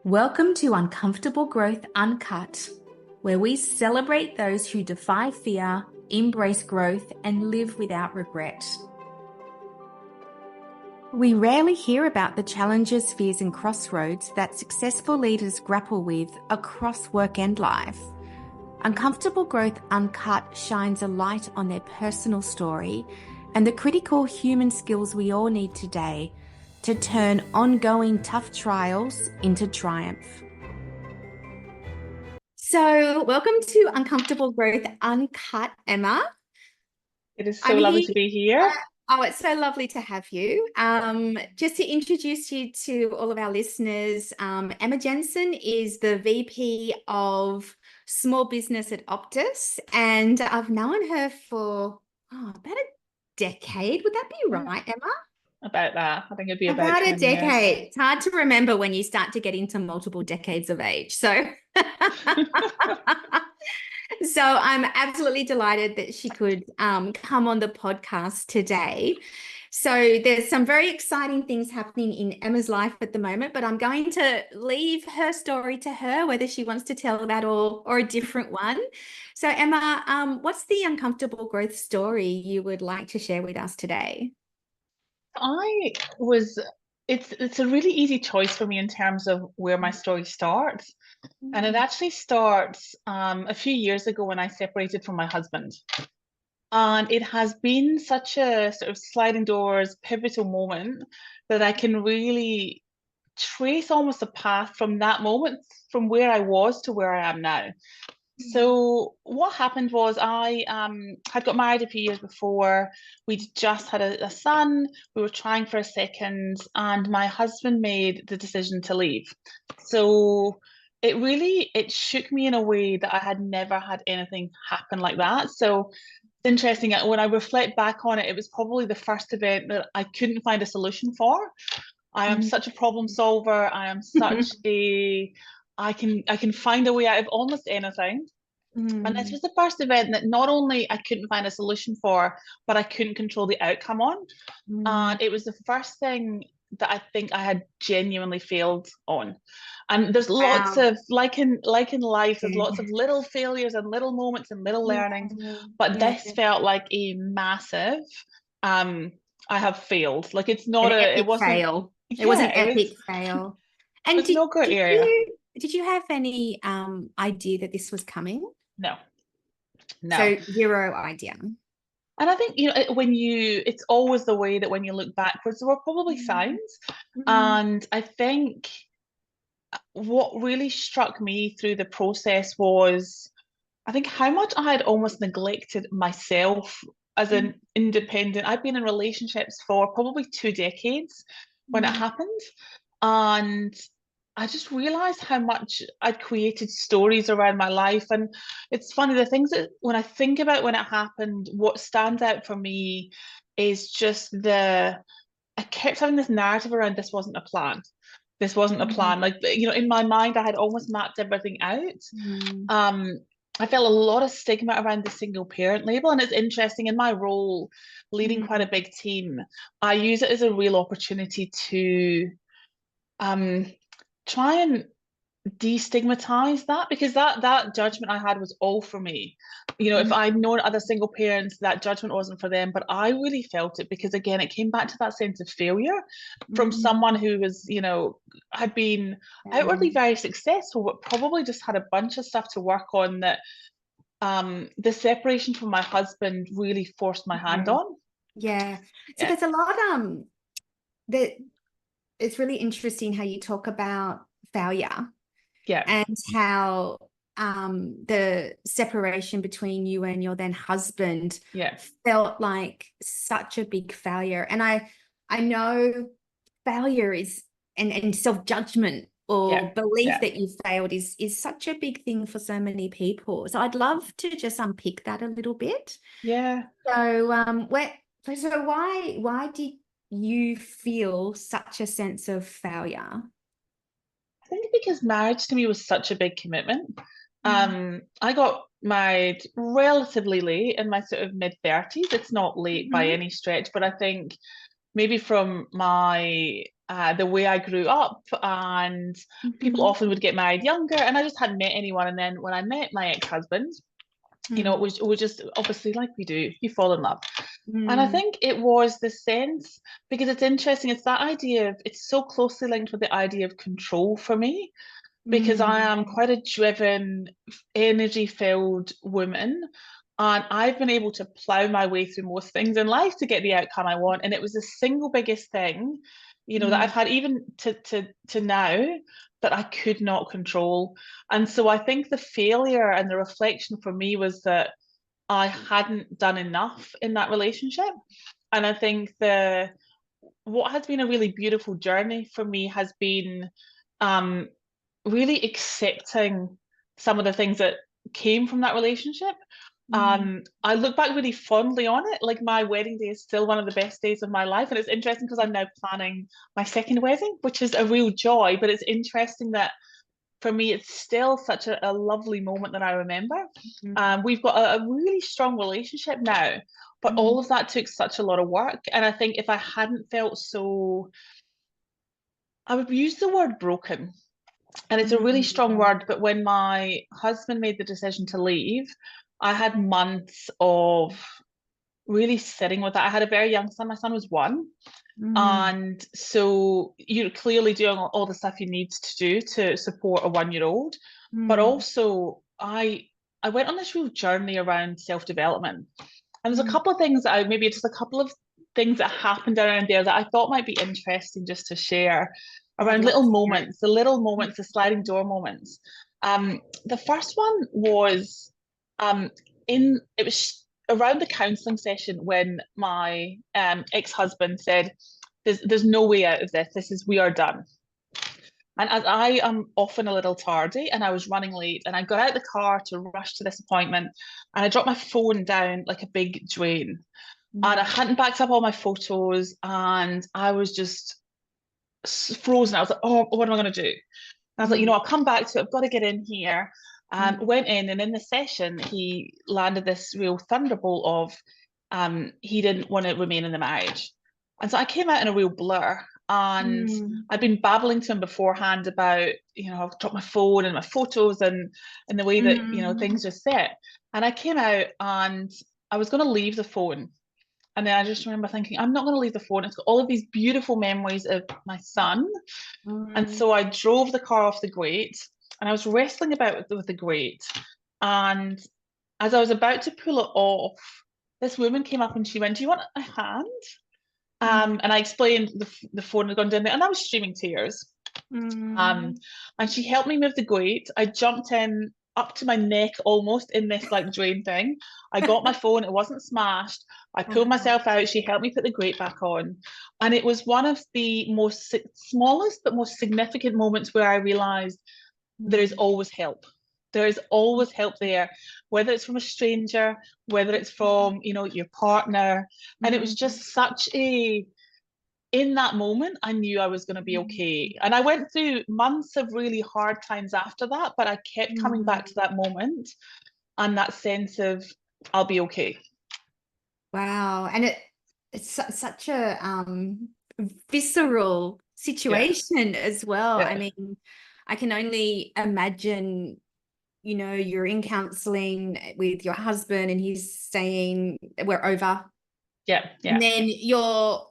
Welcome to Uncomfortable Growth Uncut, where we celebrate those who defy fear, embrace growth, and live without regret. We rarely hear about the challenges, fears, and crossroads that successful leaders grapple with across work and life. Uncomfortable Growth Uncut shines a light on their personal story and the critical human skills we all need today to turn ongoing tough trials into triumph. So, welcome to Uncomfortable Growth Uncut, Emma. It is so lovely to be here. Oh, it's so lovely to have you. Just to introduce you to all of our listeners, Emma Jensen is the VP of Small Business at Optus, and I've known her for about a decade. Would that be right, Emma? About that. I think it'd be about About a 10 years. decade. It's hard to remember when you start to get into multiple decades of age. So, so I'm absolutely delighted that she could come on the podcast today. So there's some very exciting things happening in Emma's life at the moment, but I'm going to leave her story to her, whether she wants to tell that or a different one. So Emma, what's the uncomfortable growth story you would like to share with us today? It's a really easy choice for me in terms of where my story starts. And it actually starts a few years ago when I separated from my husband. And it has been such a sort of sliding doors, pivotal moment that I can really trace almost a path from that moment, from where I was to where I am now. So what happened was I had got married a few years before. We'd just had a son. We were trying for a second, and my husband made the decision to leave. So it shook me in a way that I had never had anything happen like that. So it's interesting. When I reflect back on it, it was probably the first event that I couldn't find a solution for. I am such a problem solver. I am such a I can find a way out of almost anything. And this was the first event that not only I couldn't find a solution for, but I couldn't control the outcome on. And it was the first thing that I think I had genuinely failed on. And there's lots of like in life, there's lots of little failures and little moments and little learnings. But this felt like a massive I have failed. Like it's not It wasn't fail. It was an epic fail. And it's no good area. Did you have any idea that this was coming? No. So zero idea. And I think, it's always the way that when you look backwards, there were probably signs. And I think what really struck me through the process was, I think how much I had almost neglected myself as an independent. I've been in relationships for probably 2 decades when it happened. And I just realized how much I'd created stories around my life. And it's funny, the things that when I think about when it happened, what stands out for me is just I kept having this narrative around this wasn't a plan. This wasn't a plan. Like, in my mind, I had almost mapped everything out. I felt a lot of stigma around the single parent label. And it's interesting, in my role, leading quite a big team, I use it as a real opportunity to try and destigmatize that, because that judgment I had was all for me. If I'd known other single parents, that judgment wasn't for them, but I really felt it because, again, it came back to that sense of failure from someone who was, had been outwardly very successful, but probably just had a bunch of stuff to work on that the separation from my husband really forced my hand on. So there's a lot that it's really interesting how you talk about failure and how the separation between you and your then husband felt like such a big failure. And I know failure is and self-judgment or belief that you failed is such a big thing for so many people. So I'd love to just unpick that a little bit. So why did you feel such a sense of failure? I think because marriage to me was such a big commitment. I got married relatively late, in my sort of mid-30s. It's not late by any stretch, but I think maybe from my the way I grew up, and people often would get married younger, and I just hadn't met anyone. And then when I met my ex-husband, you know, it was just obviously, like we do, you fall in love. And I think it was the sense, because it's interesting, it's that idea of, it's so closely linked with the idea of control for me, because I am quite a driven, energy-filled woman. And I've been able to plow my way through most things in life to get the outcome I want. And it was the single biggest thing, you know, that I've had even to now, that I could not control. And so I think the failure and the reflection for me was that I hadn't done enough in that relationship. And I think what has been a really beautiful journey for me has been really accepting some of the things that came from that relationship. I look back really fondly on it. Like, my wedding day is still one of the best days of my life. And it's interesting because I'm now planning my second wedding, which is a real joy. But it's interesting that for me, it's still such a lovely moment that I remember. We've got a really strong relationship now, but all of that took such a lot of work. And I think if I hadn't felt so, I would use the word broken. And it's a really strong word, but when my husband made the decision to leave, I had months of really sitting with that. I had a very young son. My son was 1. And so you're clearly doing all the stuff you need to do to support a 1-year-old. But also, I went on this real journey around self-development. And there's a couple of things that maybe just a couple of things that happened around there that I thought might be interesting just to share around little moments, the sliding door moments. The first one was it was around the counselling session when my ex-husband said, there's no way out of this. We are done. And as I am often a little tardy, and I was running late, and I got out the car to rush to this appointment, and I dropped my phone down like a big drain. And I hadn't backed up all my photos, and I was just frozen. I was like, oh, what am I going to do? And I was like, you know, I'll come back to it. I've got to get in here. Went in, and in the session, he landed this real thunderbolt of he didn't want to remain in the marriage. And so I came out in a real blur. And I'd been babbling to him beforehand about, you know, I've dropped my phone and my photos and the way that, you know, things just set. And I came out and I was going to leave the phone. And then I just remember thinking, I'm not going to leave the phone. It's got all of these beautiful memories of my son. And so I drove the car off the grate, and I was wrestling about with the grate. And as I was about to pull it off, this woman came up and she went, do you want a hand? And I explained the phone had gone down there, and I was streaming tears. And she helped me move the grate. I jumped in up to my neck almost in this like drain thing. I got my phone, it wasn't smashed. I pulled myself out. She helped me put the grate back on. And it was one of the smallest but most significant moments where I realized there is always help. There is always help there, whether it's from a stranger, whether it's from, you know, your partner. And it was just in that moment, I knew I was going to be okay. And I went through months of really hard times after that, but I kept coming back to that moment and that sense of, I'll be okay. Wow. And it's such a visceral situation as well. I mean, I can only imagine, you know, you're in counseling with your husband and he's saying we're over. And then you're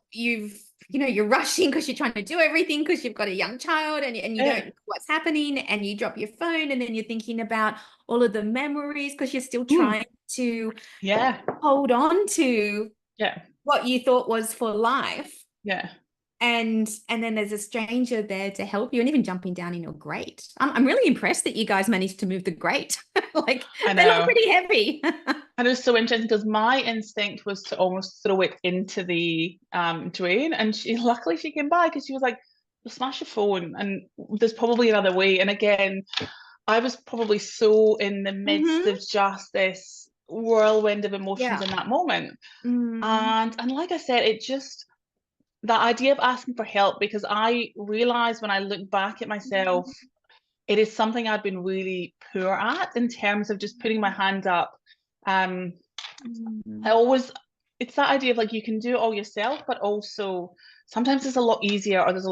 rushing because you're trying to do everything because you've got a young child and you don't know what's happening, and you drop your phone, and then you're thinking about all of the memories because you're still trying to hold on to what you thought was for life. And then there's a stranger there to help you, and even jumping down in your grate. I'm really impressed that you guys managed to move the grate. Like, they look pretty heavy. And it was so interesting because my instinct was to almost throw it into the drain. And luckily she came by because she was like, "You'll smash your phone, and there's probably another way." And again, I was probably so in the midst of just this whirlwind of emotions in that moment. And like I said, it just, the idea of asking for help, because I realized when I look back at myself, it is something I've been really poor at in terms of just putting my hand up. It's that idea of like, you can do it all yourself, but also sometimes it's a lot easier, or there's a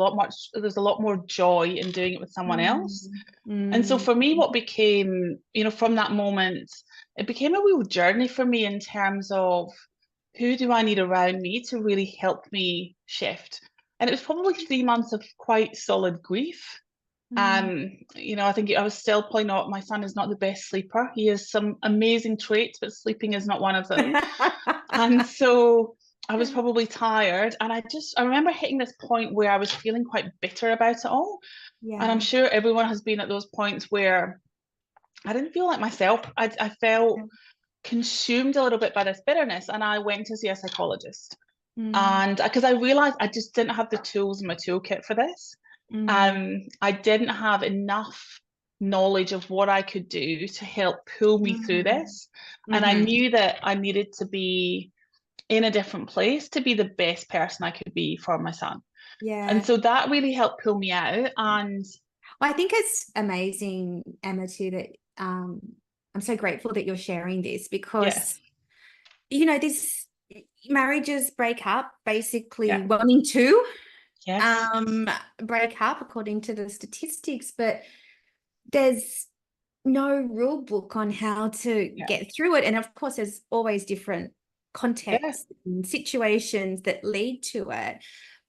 lot more joy in doing it with someone else. And so for me, what became, from that moment, it became a real journey for me in terms of who do I need around me to really help me shift. And it was probably 3 months of quite solid grief. I think I was still probably not, my son is not the best sleeper. He has some amazing traits, but sleeping is not one of them. And so I was probably tired. And I remember hitting this point where I was feeling quite bitter about it all. Yeah. And I'm sure everyone has been at those points where I didn't feel like myself. I felt consumed a little bit by this bitterness. And I went to see a psychologist. And because I realized I just didn't have the tools in my toolkit for this. I didn't have enough knowledge of what I could do to help pull me through this. And I knew that I needed to be in a different place to be the best person I could be for my son. Yeah. And so that really helped pull me out. And I think it's amazing, Emma, too, that I'm so grateful that you're sharing this, because, this marriages break up basically 1 in 2. Break up according to the statistics, but there's no rule book on how to get through it. And of course, there's always different contexts and situations that lead to it.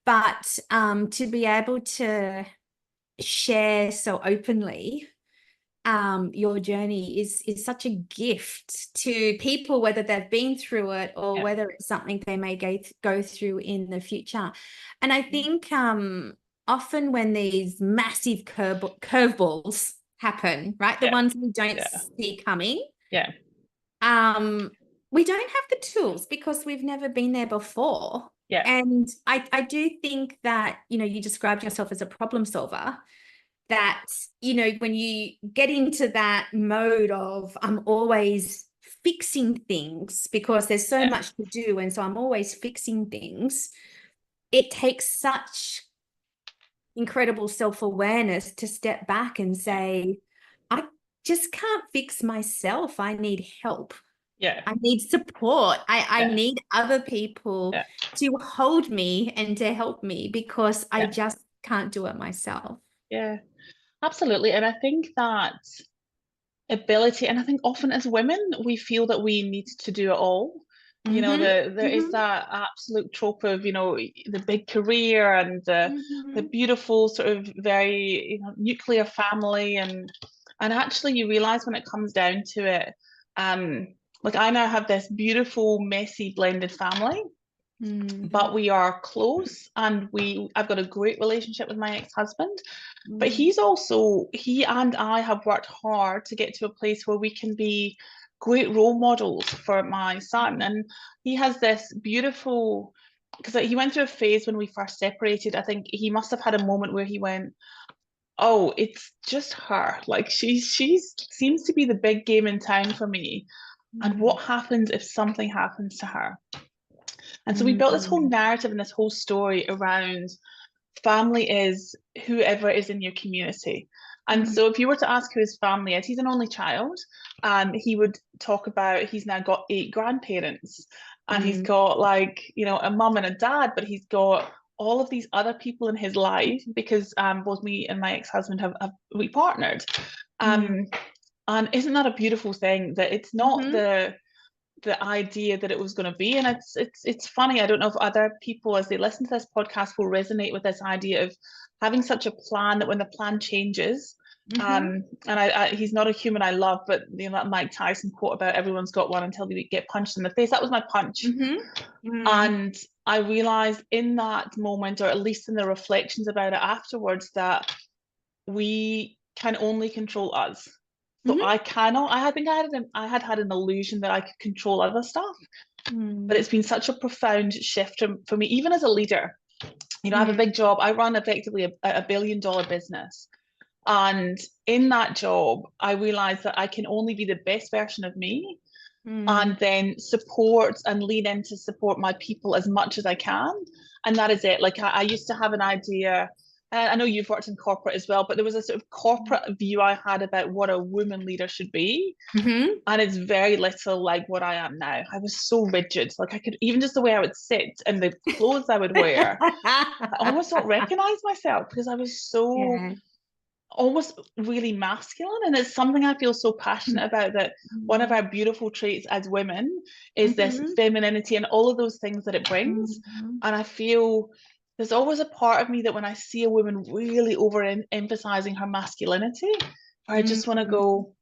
But to be able to share so openly your journey is such a gift to people, whether they've been through it or whether it's something they may go through in the future. And I think often when these massive curveballs happen, right, the ones we don't see coming, we don't have the tools because we've never been there before. And I do think that, you described yourself as a problem solver, that, when you get into that mode of I'm always fixing things because there's so much to do, and so I'm always fixing things, it takes such incredible self-awareness to step back and say, I just can't fix myself. I need help. I need support. I need other people to hold me and to help me, because I just can't do it myself. Yeah. Absolutely. And I think that ability, and I think often as women, we feel that we need to do it all. There is that absolute trope of, the big career and the beautiful sort of very, nuclear family. And actually you realize when it comes down to it, like I now have this beautiful, messy, blended family. But we are close, and I've got a great relationship with my ex-husband, but he and I have worked hard to get to a place where we can be great role models for my son. And he has this beautiful, because he went through a phase when we first separated. I think he must have had a moment where he went, oh, it's just her, like she seems to be the big game in town for me, and what happens if something happens to her? And so we built this whole narrative and this whole story around family is whoever is in your community. And so if you were to ask who his family is, he's an only child. He would talk about, he's now got 8 grandparents, and he's got a mum and a dad, but he's got all of these other people in his life because both me and my ex-husband have repartnered. And isn't that a beautiful thing, that it's not the idea that it was going to be? And it's funny, I don't know if other people as they listen to this podcast will resonate with this idea of having such a plan that when the plan changes, and he's not a human I love, but that Mike Tyson quote about everyone's got one until they get punched in the face, that was my punch. And I realized in that moment, or at least in the reflections about it afterwards, that we can only control us. So I cannot, I think I had an illusion that I could control other stuff, but it's been such a profound shift for me, even as a leader. I have a big job. I run effectively a $1 billion business. And in that job, I realized that I can only be the best version of me, and then support and lean in to support my people as much as I can. And that is it. Like I used to have an idea, I know you've worked in corporate as well, but there was a sort of corporate view I had about what a woman leader should be. Mm-hmm. And it's very little like what I am now. I was so rigid. Like I could, even just the way I would sit and the clothes I would wear, I almost don't recognize myself because I was so Yeah. almost really masculine. And it's something I feel so passionate about, that one of our beautiful traits as women is this Mm-hmm. femininity and all of those things that it brings. Mm-hmm. And I feel there's always a part of me that when I see a woman really emphasizing her masculinity, I just want to go,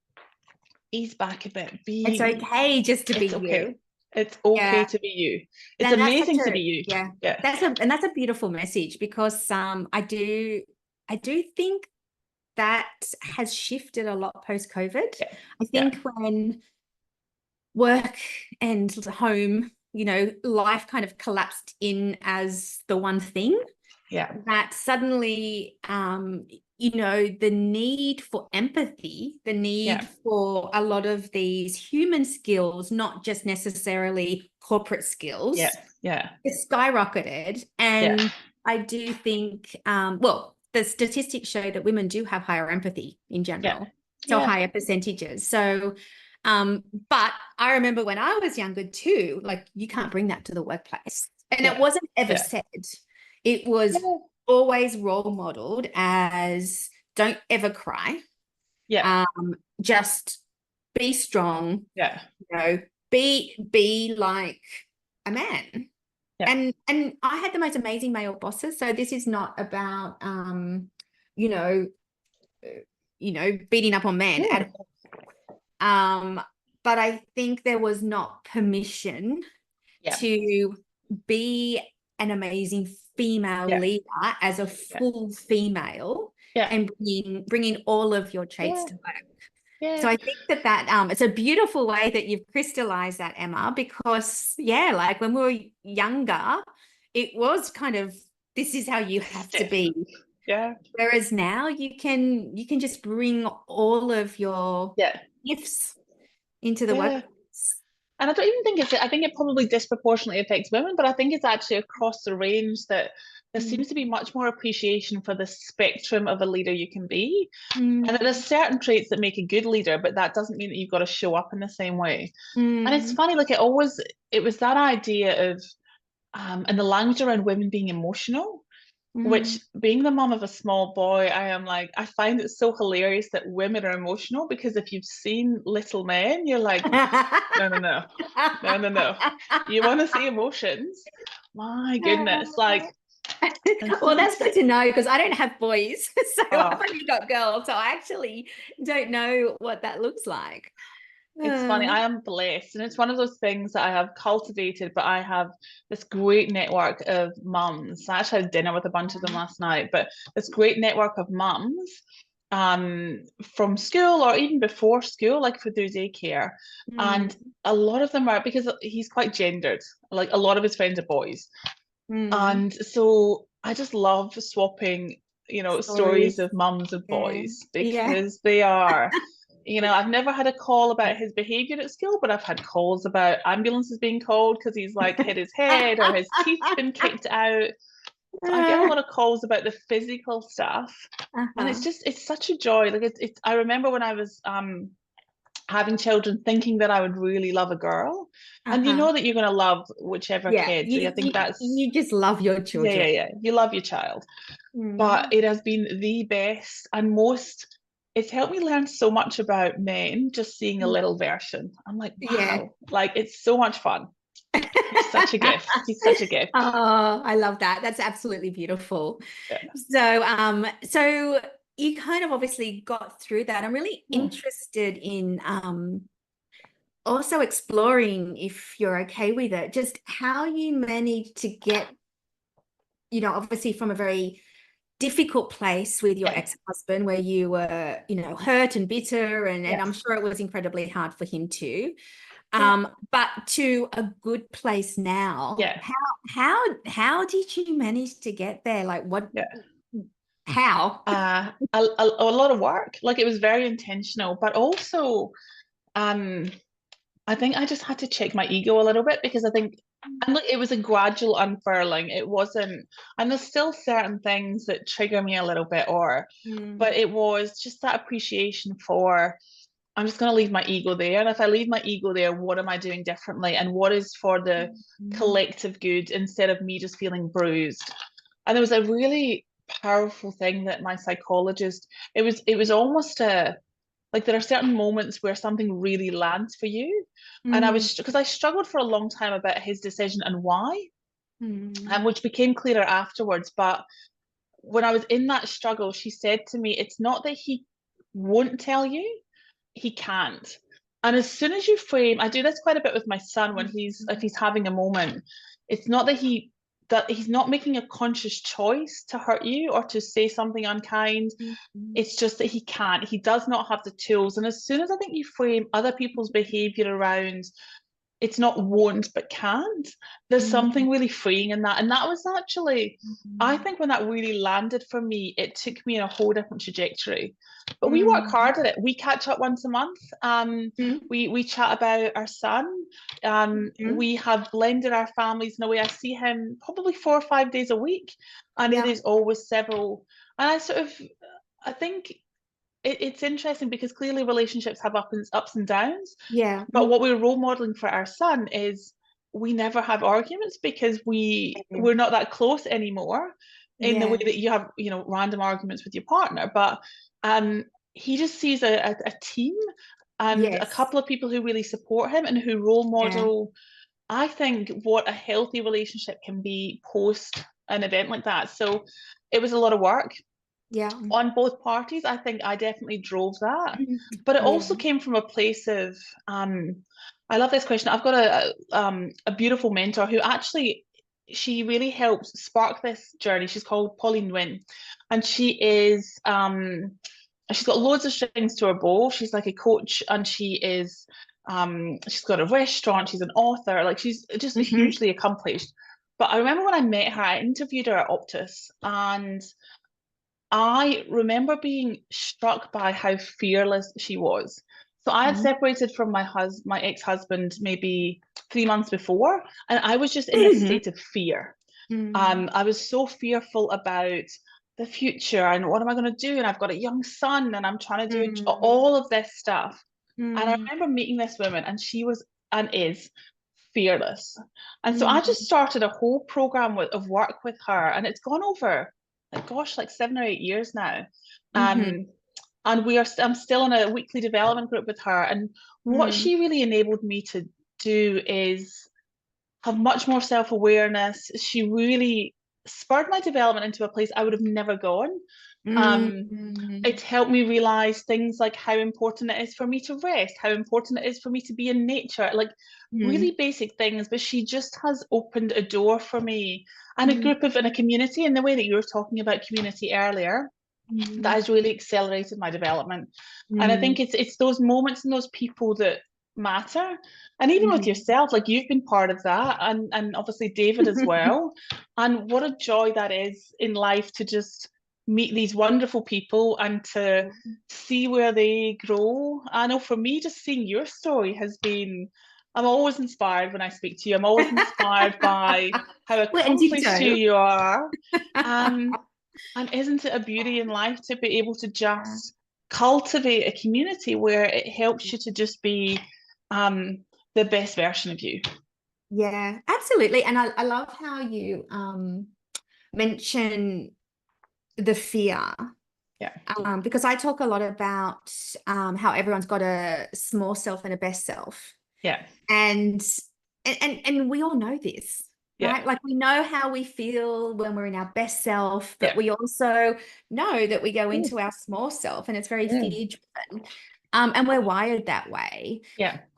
ease back a bit. It's Be okay just to be It's you. okay. It's okay Yeah. to be you. It's And that's such amazing to a, be you. yeah, Yeah. that's a beautiful message, because I do think that has shifted a lot post-COVID. Yeah. I Yeah. think when work and home, life kind of collapsed in as the one thing, Yeah. that suddenly, the need for empathy, the need Yeah. for a lot of these human skills, not just necessarily corporate skills, Yeah. Yeah. it skyrocketed. And Yeah. I do think, well, the statistics show that women do have higher empathy in Yeah. general, so Yeah. higher percentages. So, but I remember when I was younger too, like, you can't bring that to the workplace. And it Yeah. wasn't ever Yeah. said. It was Yeah. always role modeled as, don't ever cry. Yeah. Just be strong, Yeah. be like a man. Yeah. And I had the most amazing male bosses. So this is not about you know, beating up on men Yeah. at all. But I think there was not permission Yeah. to be an amazing female Yeah. leader as a Yeah. full female, Yeah. and bringing all of your traits Yeah. to work. Yeah. So I think that it's a beautiful way that you've crystallized that, Emma, because like when we were younger, it was kind of, this is how you have to be. Yeah. Whereas now you can just bring all of your Yeah. gifts into the Yeah. workplace. And I don't even think I think it probably disproportionately affects women, but I think it's actually across the range that there seems to be much more appreciation for the spectrum of a leader you can be. And that there's certain traits that make a good leader, but that doesn't mean that you've got to show up in the same way. And it's funny, like it was that idea of, and the language around women being emotional, which, being the mom of a small boy, I find it so hilarious that women are emotional, because if you've seen Little Men, you're like, no, no, no, no, no, no. You want to see emotions? My goodness, like. Well, that's good to know, because I don't have boys, so I've only got girls, so I actually don't know what that looks like. It's funny, I am blessed, and it's one of those things that I have cultivated, but I have this great network of mums. I actually had dinner with a bunch of them last night, but this great network of mums from school or even before school, like for their daycare. And a lot of them are, because he's quite gendered, like a lot of his friends are boys. And so I just love swapping, stories of mums and boys, because they are, I've never had a call about his behavior at school, but I've had calls about ambulances being called because he's like hit his head or his teeth been kicked out. So I get a lot of calls about the physical stuff. And it's such a joy. Like it's I remember when I was having children, thinking that I would really love a girl. And you know that you're going to love whichever kid. I think you just love your children. Yeah. You love your child. But it has been the best and most, it's helped me learn so much about men, just seeing a little version. I'm like, wow, like it's so much fun. He's such a gift. He's such a gift. Oh, I love that. That's absolutely beautiful. Yeah. So you kind of obviously got through that. I'm really interested in also exploring, if you're okay with it, just how you managed to get, obviously from a very difficult place with your ex-husband, where you were, hurt and bitter, and I'm sure it was incredibly hard for him too. But to a good place now. How did you manage to get there? Like what? How? A lot of work. Like it was very intentional, but also I think I just had to check my ego a little bit, because I think And look, it was a gradual unfurling. It wasn't, and there's still certain things that trigger me a little bit, but it was just that appreciation for, I'm just going to leave my ego there. And if I leave my ego there, what am I doing differently? And what is for the collective good instead of me just feeling bruised? And there was a really powerful thing that my psychologist, it was almost a, like there are certain moments where something really lands for you. And because I struggled for a long time about his decision and why, and which became clearer afterwards. But when I was in that struggle, she said to me, it's not that he won't tell you, he can't. And as soon as you frame, I do this quite a bit with my son when if he's having a moment, it's not that he's not making a conscious choice to hurt you or to say something unkind. It's just that he does not have the tools. And as soon as I think you frame other people's behavior around, it's not won't but can't, there's something really freeing in that. And that was actually, I think when that really landed for me, it took me in a whole different trajectory. But we work hard at it. We catch up once a month. We chat about our son. We have blended our families in a way. I see him probably 4 or 5 days a week, and it is always several. And I think it's interesting because clearly relationships have ups and downs. Yeah. But what we're role modeling for our son is we never have arguments because we're not that close anymore in the way that you have, random arguments with your partner. But he just sees a team and a couple of people who really support him and who role model, I think, what a healthy relationship can be post an event like that. So it was a lot of work. On both parties. I think I definitely drove that, but it also came from a place of I love this question. I've got a beautiful mentor who actually, she really helped spark this journey. She's called Pauline Nguyen, and she's got loads of strings to her bow. She's like a coach, and she's got a restaurant, she's an author, like she's just hugely accomplished. But I remember when I met her, I interviewed her at Optus, and I remember being struck by how fearless she was. So I had separated from my ex-husband maybe 3 months before, and I was just in a state of fear. I was so fearful about the future and what am I going to do? And I've got a young son and I'm trying to do all of this stuff. And I remember meeting this woman, and she was and is fearless. And so I just started a whole program of work with her, and it's gone over like 7 or 8 years now. And I'm still in a weekly development group with her. And what she really enabled me to do is have much more self-awareness. She really spurred my development into a place I would have never gone. It helped me realize things like how important it is for me to rest, how important it is for me to be in nature, like really basic things. But she just has opened a door for me and a group of, and a community, in the way that you were talking about community earlier, that has really accelerated my development. And I think it's those moments and those people that matter. And even with yourself, like you've been part of that, and obviously David as well. And what a joy that is in life to just meet these wonderful people and to see where they grow. I know for me, just seeing your story has been, I'm always inspired when I speak to you. I'm always inspired by how accomplished you are. And isn't it a beauty in life to be able to just cultivate a community where it helps you to just be the best version of you? Yeah, absolutely. And I love how you mention the fear. Because I talk a lot about how everyone's got a small self and a best self. And we all know this, right? Like we know how we feel when we're in our best self, but we also know that we go into our small self and it's very fear driven. And we're wired that way.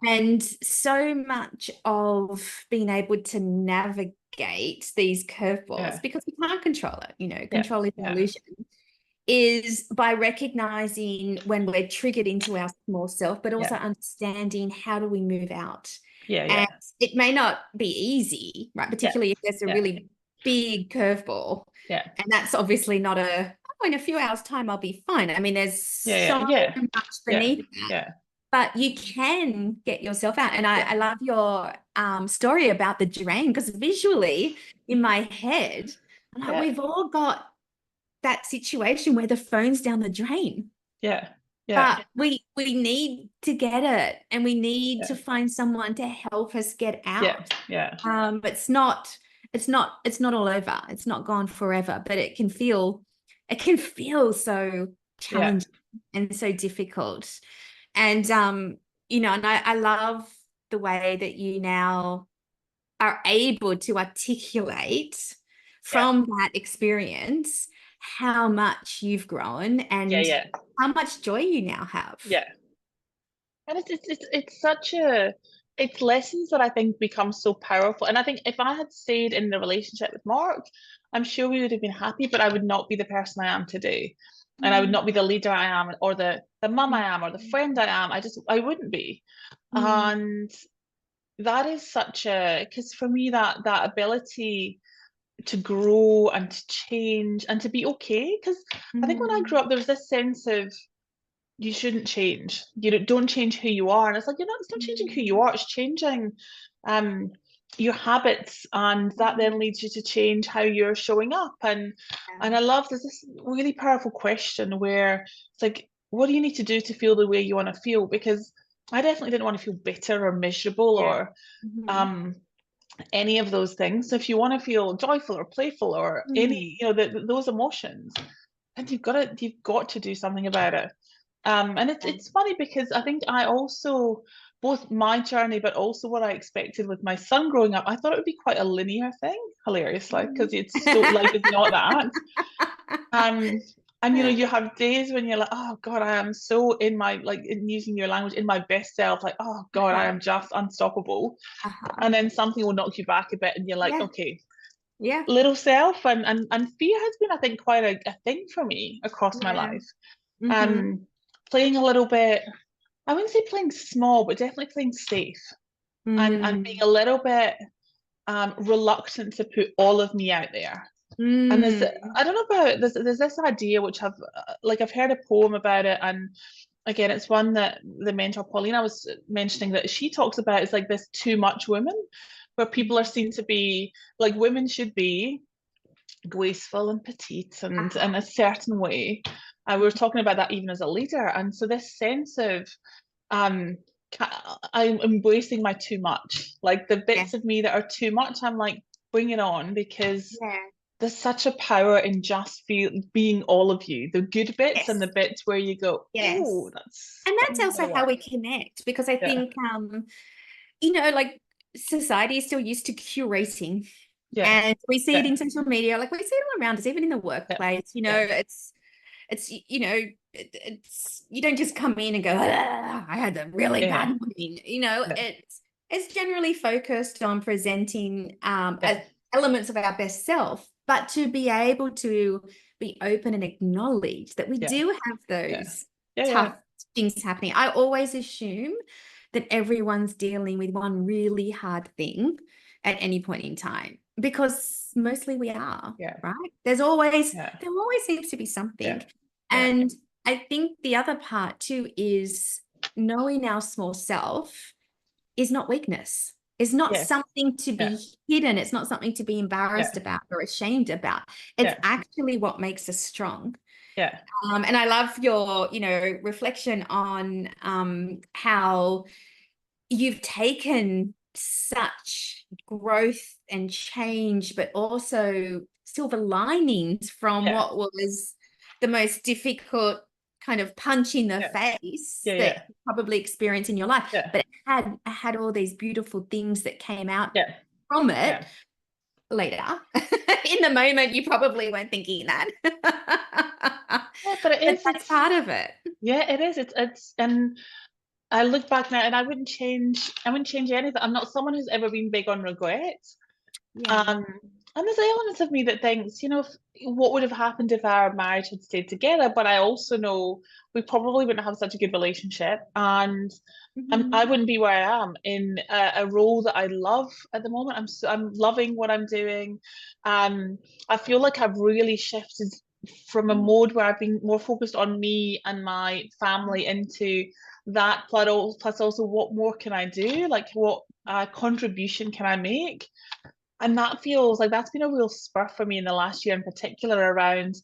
And so much of being able to navigate these curveballs, because we can't control it, control is an illusion, is by recognizing when we're triggered into our small self, but also understanding how do we move out. And it may not be easy, right? Particularly if there's a really big curveball. And that's obviously not in a few hours time, I'll be fine. I mean, there's so much beneath that. but you can get yourself out. And I love your story about the drain, because visually in my head, like, we've all got that situation where the phone's down the drain. Yeah. But we need to get it, and we need to find someone to help us get out. But it's not all over. It's not gone forever, but it can feel so challenging and so difficult. And you know, and I love the way that you now are able to articulate from that experience how much you've grown and how much joy you now have. And it's lessons that I think become so powerful. And I think if I had stayed in the relationship with Mark, I'm sure we would have been happy, but I would not be the person I am today. And I would not be the leader I am, or the mum I am, or the friend I am. I wouldn't be. And that is because for me, that ability to grow and to change and to be okay, because I think when I grew up, there was this sense of, you shouldn't change. You don't change who you are. And it's like, it's not changing who you are, it's changing your habits, and that then leads you to change how you're showing up. And I love there's this really powerful question where it's like, what do you need to do to feel the way you want to feel? Because I definitely didn't want to feel bitter or miserable or any of those things. So if you want to feel joyful or playful or any, those emotions, and you've got to do something about it. And it's funny because I think I also, both my journey, but also what I expected with my son growing up, I thought it would be quite a linear thing, hilariously, because it's so, life is not that. And you have days when you're like, oh God, I am so in my, in using your language, in my best self, like, oh God, I am just unstoppable. And then something will knock you back a bit and you're like, okay, little self. And fear has been, I think, quite a thing for me across my life. Playing a little bit, I wouldn't say playing small, but definitely playing safe, and being a little bit reluctant to put all of me out there. And I don't know about there's this idea which I've heard a poem about it, and again, it's one that the mentor Paulina was mentioning, that she talks about, is like this too much women, where people are seen to be like, women should be graceful and petite and in a certain way. And we were talking about that even as a leader. And so this sense of I'm embracing my too much, like the bits of me that are too much, I'm like, bring it on, because there's such a power in just being all of you, the good bits and the bits where you go, oh, that's also how we connect, because I think like, society is still used to curating. And we see it in social media, like we see it all around us, even in the workplace. It's you don't just come in and go, I had a really bad morning. It's generally focused on presenting elements of our best self, but to be able to be open and acknowledge that we do have those tough things happening. I always assume that everyone's dealing with one really hard thing at any point in time, because mostly we are, right? There always seems to be something. And I think the other part too is knowing our small self is not weakness. It's not something to be hidden. It's not something to be embarrassed about or ashamed about. It's actually what makes us strong. And I love your, reflection on how you've taken such growth and change, but also silver linings from what was the most difficult kind of punch in the face that you probably experienced in your life. But it had all these beautiful things that came out from it later. In the moment, you probably weren't thinking that. But it is. That's part of it. Yeah, it is. It's and I look back now and I wouldn't change anything. I'm not someone who's ever been big on regrets. And there's elements of me that thinks, what would have happened if our marriage had stayed together? But I also know we probably wouldn't have such a good relationship, and I wouldn't be where I am in a role that I love at the moment. I'm loving what I'm doing. I feel like I've really shifted from a mode where I've been more focused on me and my family into that, plus also what more can I do? Like what contribution can I make? And that feels like that's been a real spur for me in the last year in particular, around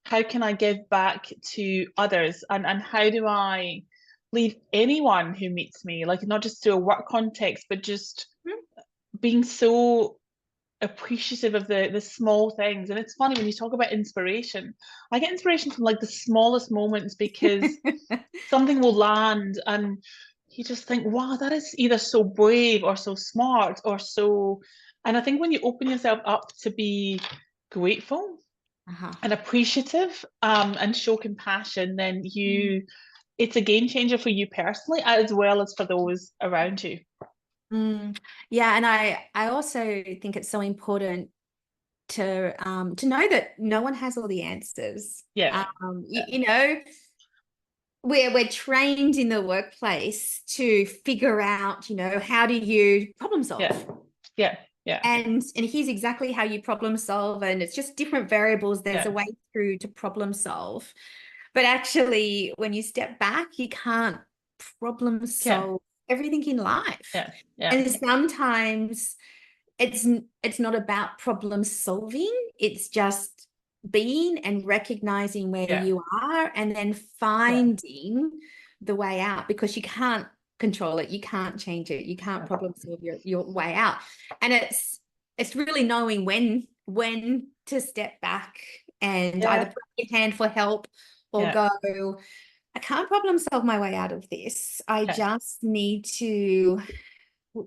how can I give back to others, and how do I leave anyone who meets me, like not just through a work context, but just being so appreciative of the small things. And it's funny when you talk about inspiration, I get inspiration from like the smallest moments, because something will land and you just think, wow, that is either so brave or so smart or so. And I think when you open yourself up to be grateful and appreciative, and show compassion, then it's a game changer for you personally as well as for those around you. Yeah, and I also think it's so important to know that no one has all the answers. Yeah. You know, we're trained in the workplace to figure out, you know, how do you problem solve? Yeah. And here's exactly how you problem solve, and it's just different variables. There's a way through to problem solve. But actually, when you step back, you can't problem solve everything in life. And sometimes it's not about problem solving. It's just being and recognizing where you are, and then finding the way out, because you can't control it. You can't change it. You can't problem solve your way out. And it's really knowing when to step back and either put your hand for help or go, I can't problem solve my way out of this. I just need to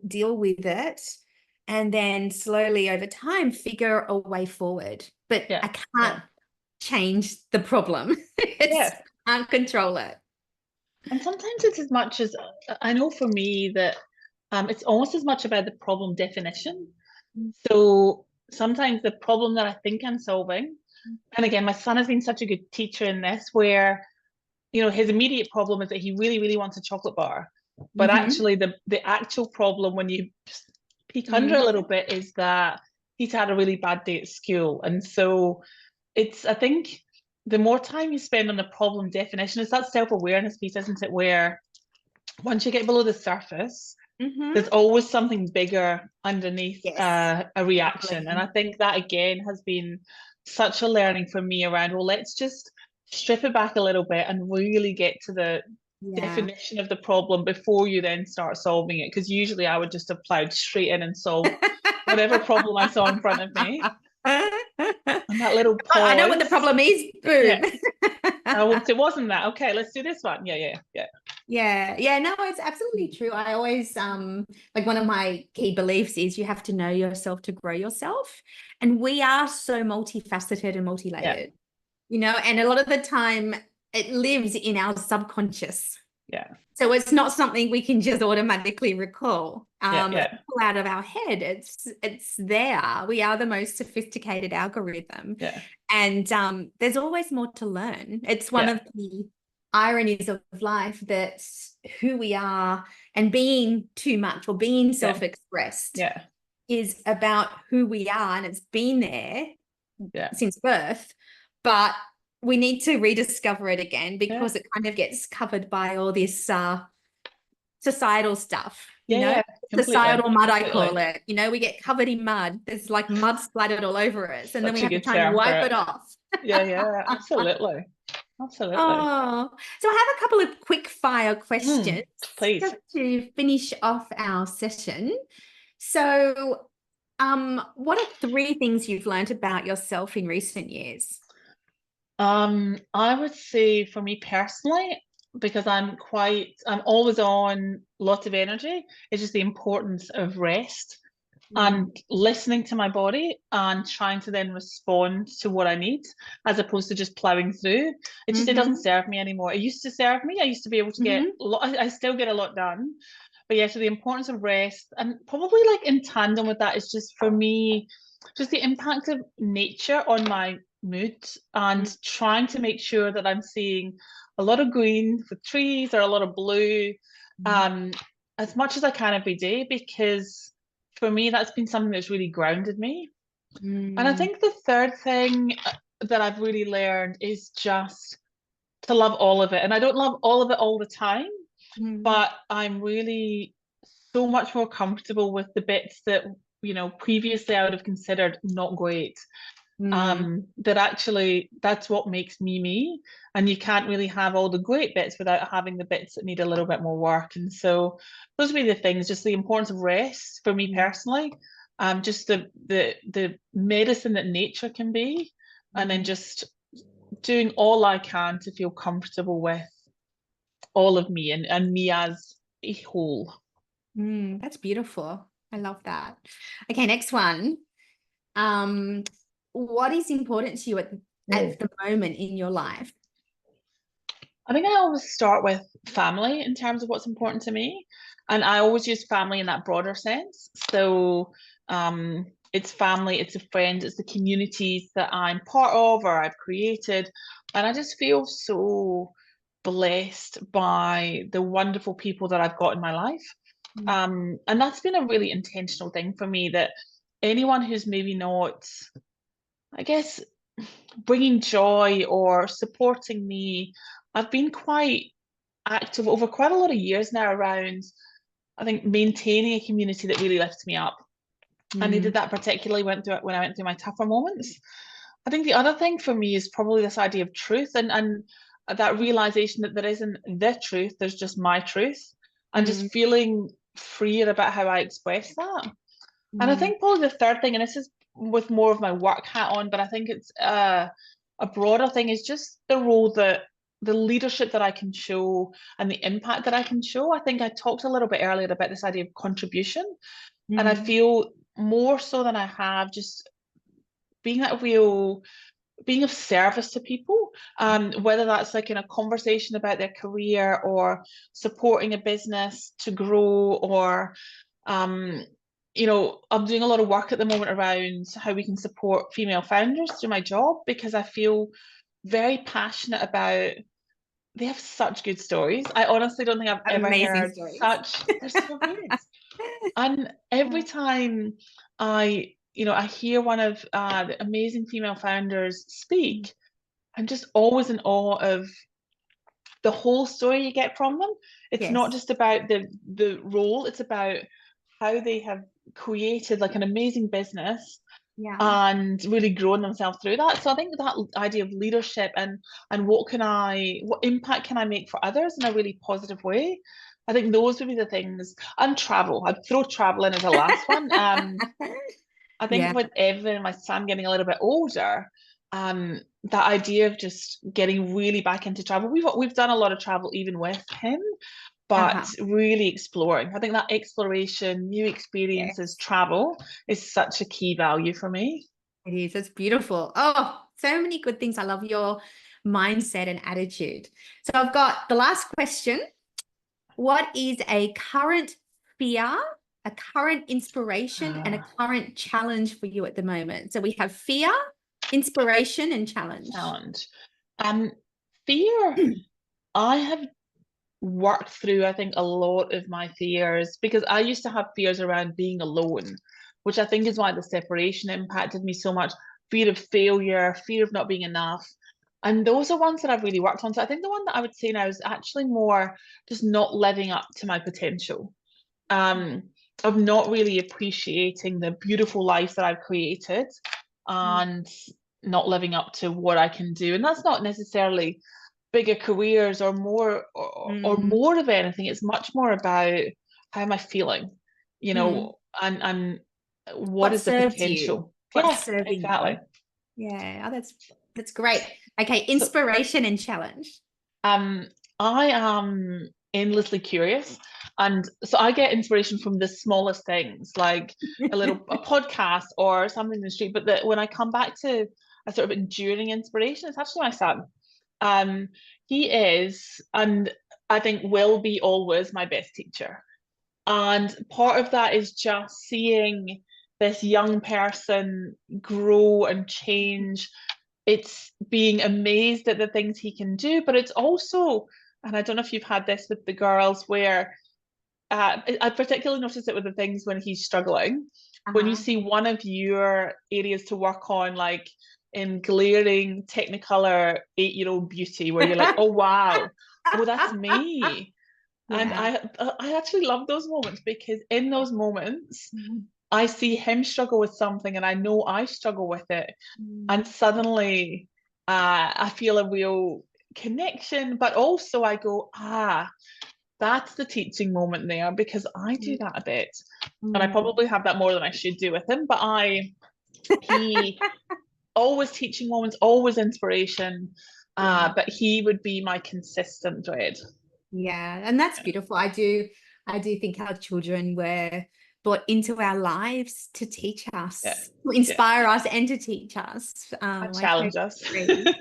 deal with it, and then slowly over time figure a way forward. But I can't change the problem. I can't control it. And sometimes it's as much as, I know for me that it's almost as much about the problem definition. So sometimes the problem that I think I'm solving, and again, my son has been such a good teacher in this, where, you know, his immediate problem is that he really, really wants a chocolate bar. But actually the actual problem, when you just peek under a little bit, is that he's had a really bad day at school. And so I think the more time you spend on the problem definition, it's that self-awareness piece, isn't it? Where once you get below the surface, there's always something bigger underneath a reaction. And I think that again has been such a learning for me around, well, let's just strip it back a little bit and really get to the definition of the problem before you then start solving it. Because usually I would just have plowed straight in and solved whatever problem I saw in front of me. And that little pause. I know what the problem is. Boom. It wasn't that. Okay, let's do this one. Yeah. No, it's absolutely true. I always like, one of my key beliefs is you have to know yourself to grow yourself. And we are so multifaceted and multi-layered, you know, and a lot of the time it lives in our subconscious. So it's not something we can just automatically recall pull out of our head. It's there. We are the most sophisticated algorithm. And there's always more to learn. It's one of the ironies of life, that who we are and being too much or being self-expressed is about who we are, and it's been there since birth, but we need to rediscover it again, because it kind of gets covered by all this societal stuff, you know, societal mud, I call it. You know, we get covered in mud. There's like mud splattered all over us, and then we have to try and wipe it off. Absolutely. Oh, so I have a couple of quick fire questions, please, just to finish off our session. So, what are 3 things you've learned about yourself in recent years? I would say for me personally, because I'm always on lots of energy, it's just the importance of rest and listening to my body and trying to then respond to what I need, as opposed to just plowing through. It doesn't serve me anymore. It used to serve me. I used to be able to get I still get a lot done. But so the importance of rest, and probably like in tandem with that, is just for me, just the impact of nature on my mood, and trying to make sure that I'm seeing a lot of green for trees or a lot of blue as much as I can every day, because for me that's been something that's really grounded me. And I think the third thing, that I've really learned is just to love all of it. And I don't love all of it all the time, but I'm really so much more comfortable with the bits that, you know, previously I would have considered not great. That actually, that's what makes me. And you can't really have all the great bits without having the bits that need a little bit more work. And so those would be the things, just the importance of rest for me personally, just the medicine that nature can be, and then just doing all I can to feel comfortable with all of me and me as a whole. That's beautiful. I love that. Okay, next one. What is important to you at the moment in your life? I think I always start with family in terms of what's important to me. And I always use family in that broader sense. So it's family, it's the friends, it's the communities that I'm part of or I've created. And I just feel so blessed by the wonderful people that I've got in my life. And that's been a really intentional thing for me, that anyone who's maybe not, I guess, bringing joy or supporting me, I've been quite active over quite a lot of years now around, I think, maintaining a community that really lifts me up. And I did that particularly when I went through my tougher moments. I think the other thing for me is probably this idea of truth and that realization that there isn't the truth, there's just my truth, and just feeling freer about how I express that. And I think probably the third thing, and this is with more of my work hat on, but I think it's a broader thing, is just the role that the leadership that I can show and the impact that I can show. I think I talked a little bit earlier about this idea of contribution, and I feel more so than I have just being being of service to people, whether that's like in a conversation about their career or supporting a business to grow, or you know, I'm doing a lot of work at the moment around how we can support female founders through my job, because I feel very passionate about, they have such good stories. I honestly don't think I've ever heard such, they're so good. And every time I hear one of the amazing female founders speak, I'm just always in awe of the whole story you get from them. It's not just about the role, it's about how they have created like an amazing business and really grown themselves through that. So I think that idea of leadership and what impact can I make for others in a really positive way, I think those would be the things. And travel, I'd throw travel in as a last one. I think with Evan and my son getting a little bit older, that idea of just getting really back into travel, we've done a lot of travel even with him, but really exploring. I think that exploration, new experiences, travel is such a key value for me. It is. It's beautiful. Oh, so many good things. I love your mindset and attitude. So I've got the last question. What is a current fear, a current inspiration, and a current challenge for you at the moment? So we have fear, inspiration, and challenge. Fear, I have worked through, I think, a lot of my fears, because I used to have fears around being alone, which I think is why the separation impacted me so much. Fear of failure, fear of not being enough. And those are ones that I've really worked on. So I think the one that I would say now is actually more just not living up to my potential, of not really appreciating the beautiful life that I've created and not living up to what I can do. And that's not necessarily bigger careers or more of anything. It's much more about how am I feeling, you know, and what is the potential. What's serving exactly. You. Yeah, that's great. Okay, inspiration and challenge. I am endlessly curious, and so I get inspiration from the smallest things, like a podcast or something in the street. But when I come back to a sort of enduring inspiration, it's actually my son. He is, and I think will be always, my best teacher. And part of that is just seeing this young person grow and change. It's being amazed at the things he can do, but it's also, and I don't know if you've had this with the girls, where I particularly notice it with the things when he's struggling. When you see one of your areas to work on, like in glaring Technicolor 8-year-old beauty where you're like, oh wow, oh that's me. And I actually love those moments, because in those moments I see him struggle with something and I know I struggle with it. And suddenly I feel a real connection, but also I go, that's the teaching moment there, because I do that a bit. And I probably have that more than I should do with him, but he always teaching moments, always inspiration. But he would be my consistent dread. Yeah, and that's beautiful. I do think our children were brought into our lives to teach us, to inspire us, and to teach us. And challenge us.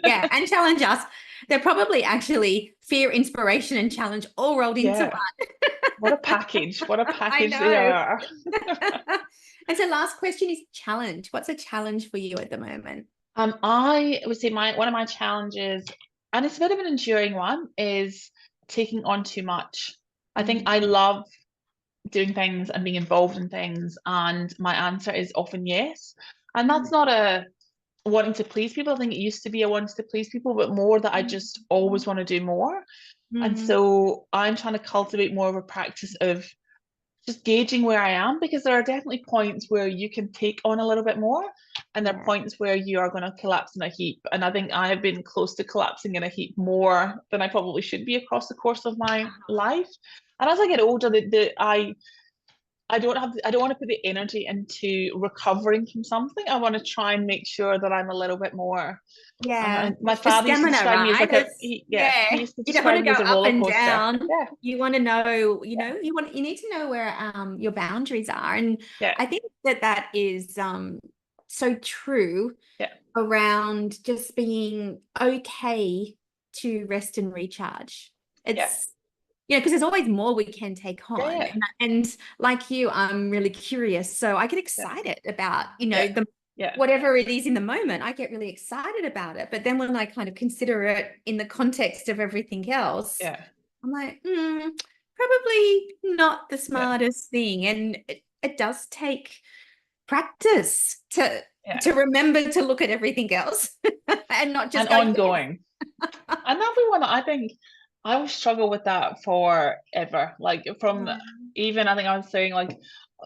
Yeah, and challenge us. They're probably actually fear, inspiration, and challenge all rolled into one. What a package. What a package they are. And so last question is challenge. What's a challenge for you at the moment? I would say one of my challenges, and it's a bit of an enduring one, is taking on too much. I think I love doing things and being involved in things, and my answer is often yes. And that's not a wanting to please people. I think it used to be I wanted to please people, but more that I just always want to do more. And so I'm trying to cultivate more of a practice of just gauging where I am, because there are definitely points where you can take on a little bit more, and there are points where you are going to collapse in a heap. And I think I have been close to collapsing in a heap more than I probably should be across the course of my life. And as I get older, I don't want to put the energy into recovering from something. I want to try and make sure that I'm a little bit more. My father used to describe me as like he used to describe me as a roller coaster. Down. Yeah. You want to know, you need to know where your boundaries are. And I think that is so true around just being okay to rest and recharge. It's because there's always more we can take on. And like you, I'm really curious. So I get excited about, whatever it is in the moment, I get really excited about it. But then when I kind of consider it in the context of everything else, I'm like, probably not the smartest thing. And it does take practice to remember to look at everything else and not just ongoing. And that'll be one that I think I will struggle with that forever. Like from even, I think I was saying, like,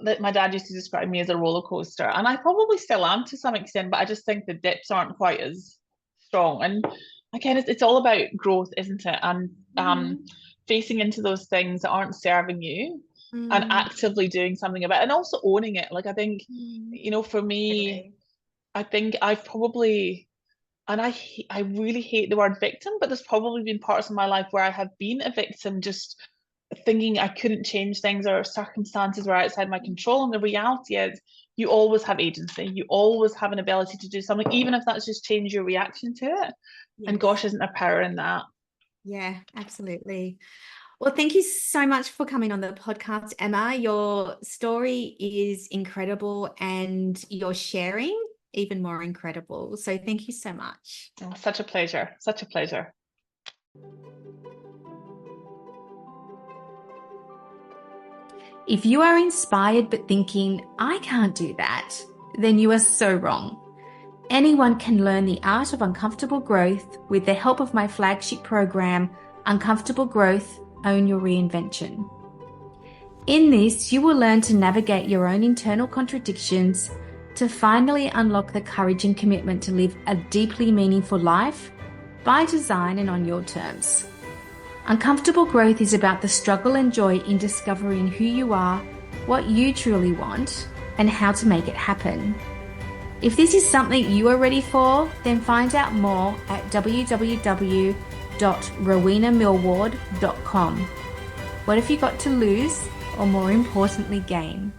that my dad used to describe me as a roller coaster, and I probably still am to some extent, but I just think the dips aren't quite as strong. And again, it's all about growth, isn't it? And facing into those things that aren't serving you and actively doing something about it, and also owning it. Like, I think, for me, I think I've probably, and I really hate the word victim, but there's probably been parts of my life where I have been a victim, just thinking I couldn't change things, or circumstances were outside my control. And the reality is you always have agency. You always have an ability to do something, even if that's just change your reaction to it. And gosh, isn't there power in that? Yeah, absolutely. Well, thank you so much for coming on the podcast, Emma. Your story is incredible, and your sharing even more incredible. So thank you so much. Oh, such a pleasure. Such a pleasure. If you are inspired but thinking, I can't do that, then you are so wrong. Anyone can learn the art of uncomfortable growth with the help of my flagship program, Uncomfortable Growth, Own Your Reinvention. In this, you will learn to navigate your own internal contradictions to finally unlock the courage and commitment to live a deeply meaningful life by design and on your terms. Uncomfortable growth is about the struggle and joy in discovering who you are, what you truly want, and how to make it happen. If this is something you are ready for, then find out more at www.rowenamillward.com. What have you got to lose, or more importantly, gain?